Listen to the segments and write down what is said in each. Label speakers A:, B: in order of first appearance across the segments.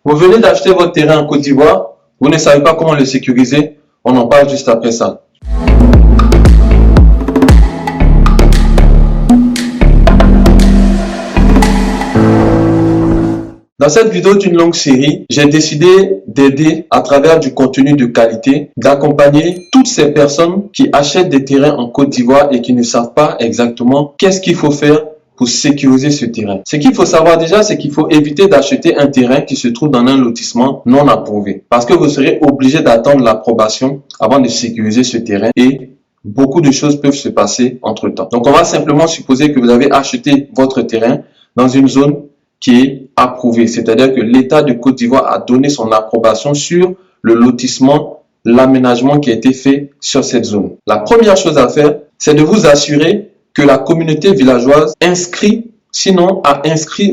A: Vous venez d'acheter votre terrain en Côte d'Ivoire, vous ne savez pas comment le sécuriser, on en parle juste après ça. Dans cette vidéo d'une longue série, j'ai décidé d'aider à travers du contenu de qualité, d'accompagner toutes ces personnes qui achètent des terrains en Côte d'Ivoire et qui ne savent pas exactement qu'est-ce qu'il faut faire pour sécuriser ce terrain. Ce qu'il faut savoir déjà, c'est qu'il faut éviter d'acheter un terrain qui se trouve dans un lotissement non approuvé. Parce que vous serez obligé d'attendre l'approbation avant de sécuriser ce terrain et beaucoup de choses peuvent se passer entre-temps. Donc, on va simplement supposer que vous avez acheté votre terrain dans une zone qui est approuvé, c'est-à-dire que l'État de Côte d'Ivoire a donné son approbation sur le lotissement, l'aménagement qui a été fait sur cette zone. La première chose à faire, c'est de vous assurer que la communauté villageoise a inscrit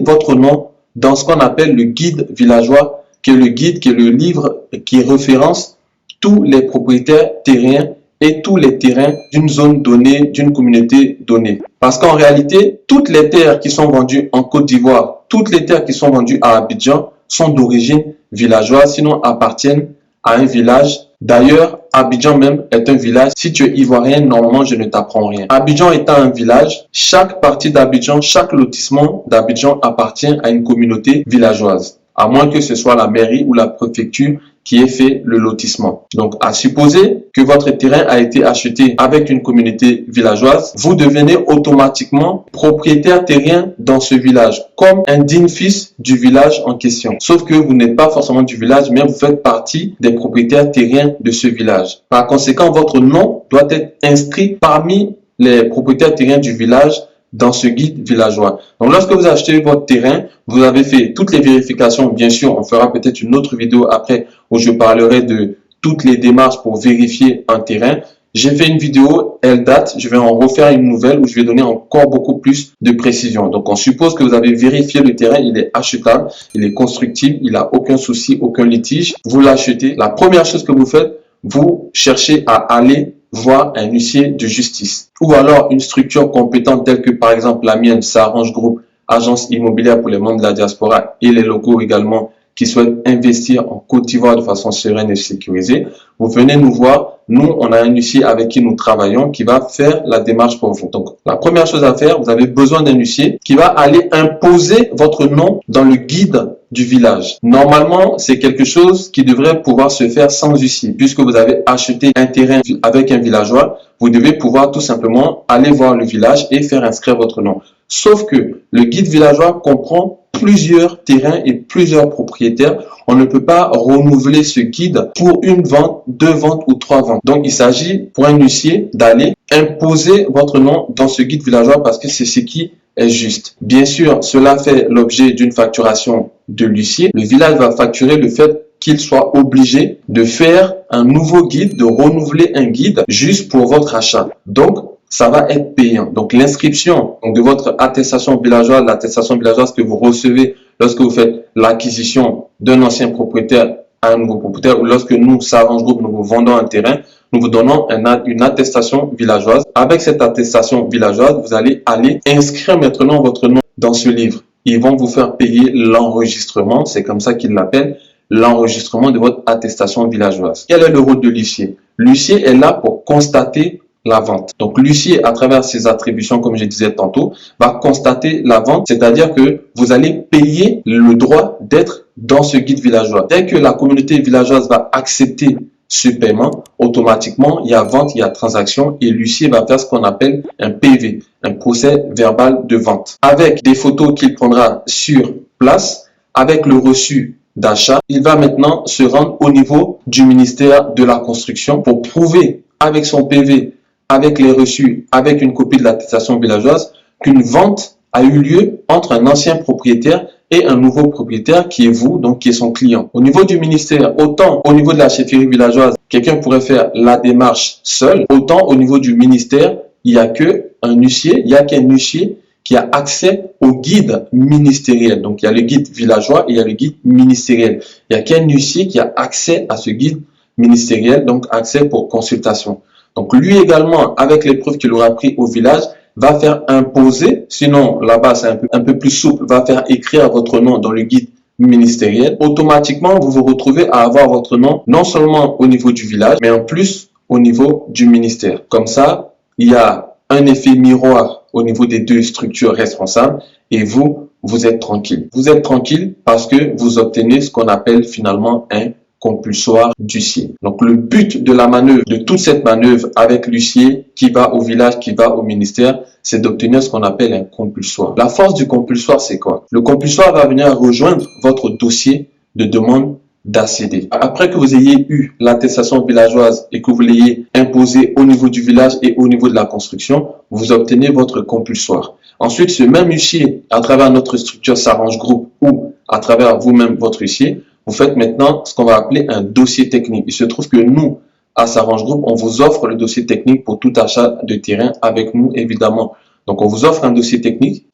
A: votre nom dans ce qu'on appelle le guide villageois, qui est le livre qui référence tous les propriétaires terriens et tous les terrains d'une zone donnée, d'une communauté donnée. Parce qu'en réalité, toutes les terres qui sont vendues en Côte d'Ivoire, toutes les terres qui sont vendues à Abidjan sont d'origine villageoise, sinon appartiennent à un village. D'ailleurs, Abidjan même est un village. Si tu es ivoirien, normalement, je ne t'apprends rien. Abidjan étant un village, chaque partie d'Abidjan, chaque lotissement d'Abidjan appartient à une communauté villageoise, à moins que ce soit la mairie ou la préfecture qui ait fait le lotissement. Donc, à supposer que votre terrain a été acheté avec une communauté villageoise, vous devenez automatiquement propriétaire terrien dans ce village, comme un digne fils du village en question. Sauf que vous n'êtes pas forcément du village, mais vous faites partie des propriétaires terriens de ce village. Par conséquent, votre nom doit être inscrit parmi les propriétaires terriens du village dans ce guide villageois. Donc, lorsque vous achetez votre terrain, vous avez fait toutes les vérifications. Bien sûr, on fera peut-être une autre vidéo après où je parlerai de toutes les démarches pour vérifier un terrain. J'ai fait une vidéo, elle date, je vais en refaire une nouvelle où je vais donner encore beaucoup plus de précision. Donc, on suppose que vous avez vérifié le terrain, il est achetable, il est constructible, il n'a aucun souci, aucun litige. Vous l'achetez. La première chose que vous faites, vous cherchez à aller voir un huissier de justice ou alors une structure compétente telle que par exemple la mienne, S'arrange Group, agence immobilière pour les membres de la diaspora et les locaux également qui souhaitent investir en Côte d'Ivoire de façon sereine et sécurisée. Vous venez nous voir, nous on a un huissier avec qui nous travaillons qui va faire la démarche pour vous. Donc la première chose à faire, vous avez besoin d'un huissier qui va aller imposer votre nom dans le guide du village. Normalement, c'est quelque chose qui devrait pouvoir se faire sans huissier. Puisque vous avez acheté un terrain avec un villageois, vous devez pouvoir tout simplement aller voir le village et faire inscrire votre nom. Sauf que le guide villageois comprend plusieurs terrains et plusieurs propriétaires. On ne peut pas renouveler ce guide pour une vente, deux ventes ou trois ventes. Donc, il s'agit pour un huissier d'aller imposer votre nom dans ce guide villageois parce que c'est ce qui est juste. Bien sûr, cela fait l'objet d'une facturation de l'huissier. Le village va facturer le fait qu'il soit obligé de faire un nouveau guide, de renouveler un guide juste pour votre achat. Donc, ça va être payant. Donc, l'inscription de votre attestation villageoise que vous recevez lorsque vous faites l'acquisition d'un ancien propriétaire à un nouveau propriétaire ou lorsque nous, S'arrange Group, nous vous vendons un terrain, nous vous donnons une attestation villageoise. Avec cette attestation villageoise, vous allez aller inscrire maintenant votre nom dans ce livre. Ils vont vous faire payer l'enregistrement, c'est comme ça qu'ils l'appellent, l'enregistrement de votre attestation villageoise. Quel est le rôle de l'huissier? L'huissier est là pour constater la vente. Donc, l'huissier, à travers ses attributions, comme je disais tantôt, va constater la vente, c'est-à-dire que vous allez payer le droit d'être dans ce guide villageois. Dès que la communauté villageoise va accepter ce paiement, automatiquement, il y a vente, il y a transaction et l'huissier va faire ce qu'on appelle un PV, un procès verbal de vente. Avec des photos qu'il prendra sur place, avec le reçu d'achat, il va maintenant se rendre au niveau du ministère de la Construction pour prouver avec son PV, avec les reçus, avec une copie de l'attestation villageoise, qu'une vente a eu lieu entre un ancien propriétaire et un nouveau propriétaire qui est vous, donc qui est son client. Au niveau du ministère, autant au niveau de la chefferie villageoise, quelqu'un pourrait faire la démarche seul, autant au niveau du ministère, il n'y a qu'un huissier, qui a accès au guide ministériel. Donc, il y a le guide villageois et il y a le guide ministériel. Il n'y a qu'un huissier qui a accès à ce guide ministériel, donc accès pour consultation. Donc, lui également, avec les preuves qu'il aura pris au village, va faire imposer, sinon là-bas c'est un peu plus souple, va faire écrire votre nom dans le guide ministériel, automatiquement, vous vous retrouvez à avoir votre nom non seulement au niveau du village, mais en plus au niveau du ministère. Comme ça, il y a un effet miroir au niveau des deux structures responsables et vous êtes tranquille. Vous êtes tranquille parce que vous obtenez ce qu'on appelle finalement un compulsoire d'huissier. Donc le but de la manœuvre, de toute cette manœuvre avec l'huissier qui va au village, qui va au ministère, c'est d'obtenir ce qu'on appelle un compulsoire. La force du compulsoire, c'est quoi? Le compulsoire va venir rejoindre votre dossier de demande d'ACD. Après que vous ayez eu l'attestation villageoise et que vous l'ayez imposée au niveau du village et au niveau de la construction, vous obtenez votre compulsoire. Ensuite, ce même huissier, à travers notre structure S'arrange Group ou à travers vous-même, votre huissier, vous faites maintenant ce qu'on va appeler un dossier technique. Il se trouve que nous, à S'arrange Group, on vous offre le dossier technique pour tout achat de terrain avec nous, évidemment. Donc, on vous offre un dossier technique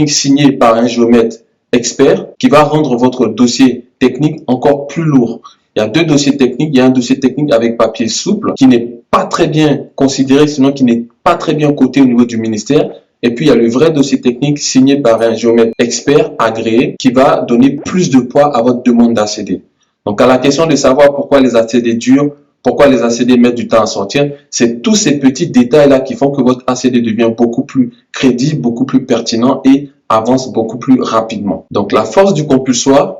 A: signé par un géomètre expert qui va rendre votre dossier technique encore plus lourd. Il y a deux dossiers techniques. Il y a un dossier technique avec papier souple qui n'est pas très bien considéré, sinon qui n'est pas très bien coté au niveau du ministère. Et puis, il y a le vrai dossier technique signé par un géomètre expert agréé qui va donner plus de poids à votre demande d'ACD. Donc, à la question de savoir pourquoi les ACD durent, pourquoi les ACD mettent du temps à sortir, c'est tous ces petits détails-là qui font que votre ACD devient beaucoup plus crédible, beaucoup plus pertinent et avance beaucoup plus rapidement. Donc, la force du compulsoire,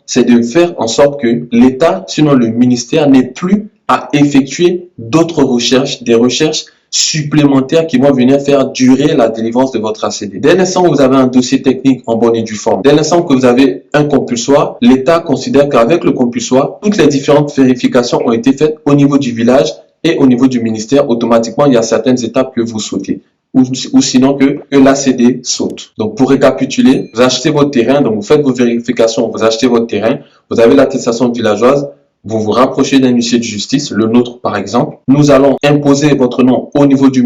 A: c'est de faire en sorte que l'État, sinon le ministère, n'ait plus à effectuer d'autres recherches, des recherches supplémentaires qui vont venir faire durer la délivrance de votre ACD. Dès l'instant où vous avez un dossier technique en bonne et due forme, dès l'instant que vous avez un compulsoire, l'État considère qu'avec le compulsoire, toutes les différentes vérifications ont été faites au niveau du village et au niveau du ministère. Automatiquement, il y a certaines étapes que vous sautez. Ou sinon que l'ACD saute. Donc, pour récapituler, vous achetez votre terrain, donc vous faites vos vérifications, vous achetez votre terrain, vous avez l'attestation villageoise, vous vous rapprochez d'un huissier de justice, le nôtre par exemple. Nous allons imposer votre nom au niveau du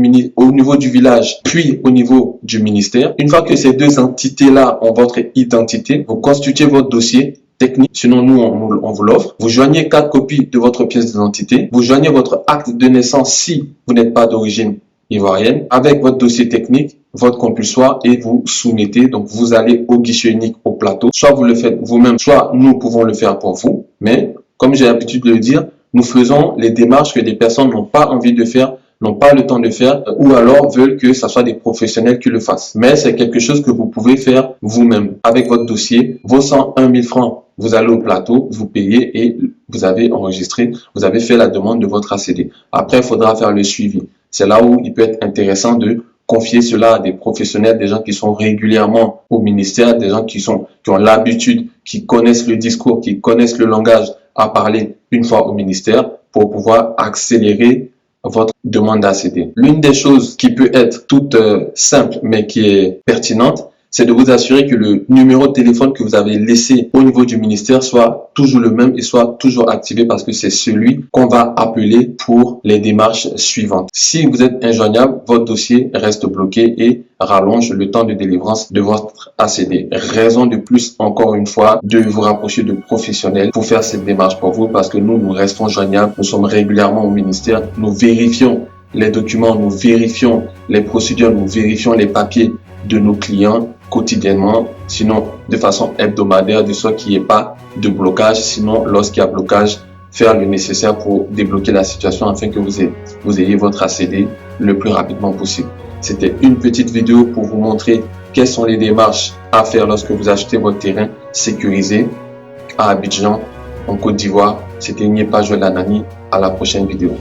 A: village, puis au niveau du ministère. Une fois que ces deux entités-là ont votre identité, vous constituez votre dossier technique, sinon nous on vous l'offre. Vous joignez 4 copies de votre pièce d'identité, vous joignez votre acte de naissance si vous n'êtes pas d'origine ivoirienne, avec votre dossier technique, votre compulsoire et vous soumettez. Donc, vous allez au guichet unique au plateau. Soit vous le faites vous-même, soit nous pouvons le faire pour vous. Mais, comme j'ai l'habitude de le dire, nous faisons les démarches que des personnes n'ont pas envie de faire, n'ont pas le temps de faire, ou alors veulent que ce soit des professionnels qui le fassent. Mais c'est quelque chose que vous pouvez faire vous-même. Avec votre dossier, vos 101 000 francs, vous allez au plateau, vous payez et vous avez enregistré, vous avez fait la demande de votre ACD. Après, il faudra faire le suivi. C'est là où il peut être intéressant de confier cela à des professionnels, des gens qui sont régulièrement au ministère, des gens qui ont l'habitude, qui connaissent le discours, qui connaissent le langage à parler une fois au ministère pour pouvoir accélérer votre demande d'ACD. L'une des choses qui peut être toute simple mais qui est pertinente, c'est de vous assurer que le numéro de téléphone que vous avez laissé au niveau du ministère soit toujours le même et soit toujours activé parce que c'est celui qu'on va appeler pour les démarches suivantes. Si vous êtes injoignable, votre dossier reste bloqué et rallonge le temps de délivrance de votre ACD. Raison de plus, encore une fois, de vous rapprocher de professionnels pour faire cette démarche pour vous parce que nous restons joignables. Nous sommes régulièrement au ministère. Nous vérifions les documents, nous vérifions les procédures, nous vérifions les papiers de nos clients quotidiennement, sinon de façon hebdomadaire, de sorte qu'il n'y ait pas de blocage. Sinon, lorsqu'il y a blocage, faire le nécessaire pour débloquer la situation afin que vous ayez votre ACD le plus rapidement possible. C'était une petite vidéo pour vous montrer quelles sont les démarches à faire lorsque vous achetez votre terrain sécurisé à Abidjan, en Côte d'Ivoire. C'était Nyepa Joel Anani. À la prochaine vidéo.